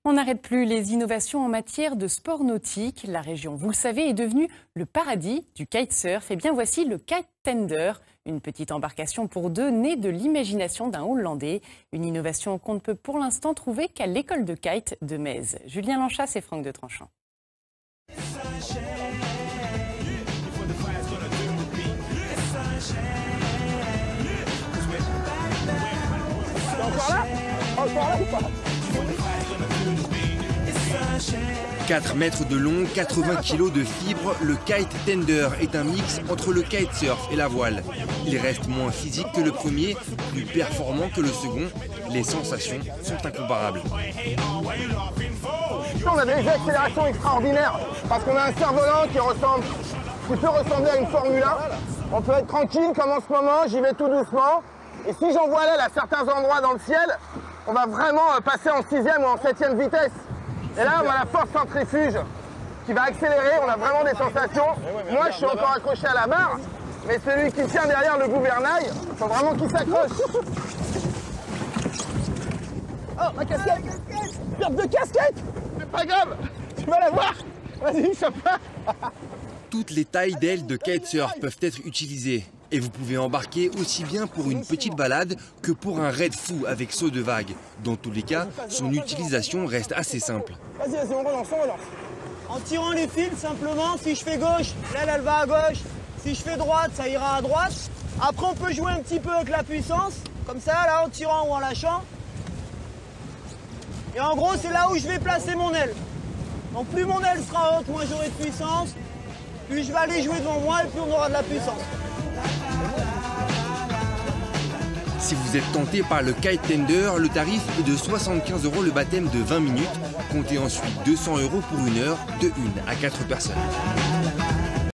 On n'arrête plus les innovations en matière de sport nautique. La région, vous le savez, est devenue le paradis du kitesurf. Et bien voici le Kite Tender, une petite embarcation pour deux née de l'imagination d'un Hollandais. Une innovation qu'on ne peut pour l'instant trouver qu'à l'école de kite de Metz. Julien Lanchasse et Franck de Tranchant. Encore là ou pas? 4 mètres de long, 80 kg de fibres, le Kite Tender est un mix entre le kitesurf et la voile. Il reste moins physique que le premier, plus performant que le second. Les sensations sont incomparables. On a des accélérations extraordinaires parce qu'on a un cerf-volant qui peut ressembler à une Formule 1. On peut être tranquille comme en ce moment, j'y vais tout doucement. Et si j'envoie l'aile à certains endroits dans le ciel, on va vraiment passer en 6e ou en 7e vitesse. Et là, on a la force centrifuge qui va accélérer, on a vraiment des sensations. Moi, je suis encore accroché à la barre, mais celui qui tient derrière le gouvernail, il faut vraiment qu'il s'accroche. Oh, ma casquette! Perte de casquette! C'est pas grave, tu vas la voir! Vas-y, chope-la! Toutes les tailles d'ailes de kitesurf peuvent être utilisées. Et vous pouvez embarquer aussi bien pour une petite balade que pour un raid fou avec saut de vague. Dans tous les cas, son utilisation reste assez simple. Vas-y, on relance. En tirant les fils, simplement, si je fais gauche, l'aile elle va à gauche. Si je fais droite, ça ira à droite. Après, on peut jouer un petit peu avec la puissance, comme ça, là, en tirant ou en lâchant. Et en gros, c'est là où je vais placer mon aile. Donc plus mon aile sera haute, moins j'aurai de puissance. Puis je vais aller jouer devant moi et puis on aura de la puissance. Si vous êtes tenté par le Kite Tender, le tarif est de 75 € le baptême de 20 minutes. Comptez ensuite 200 € pour une heure de 1 à 4 personnes.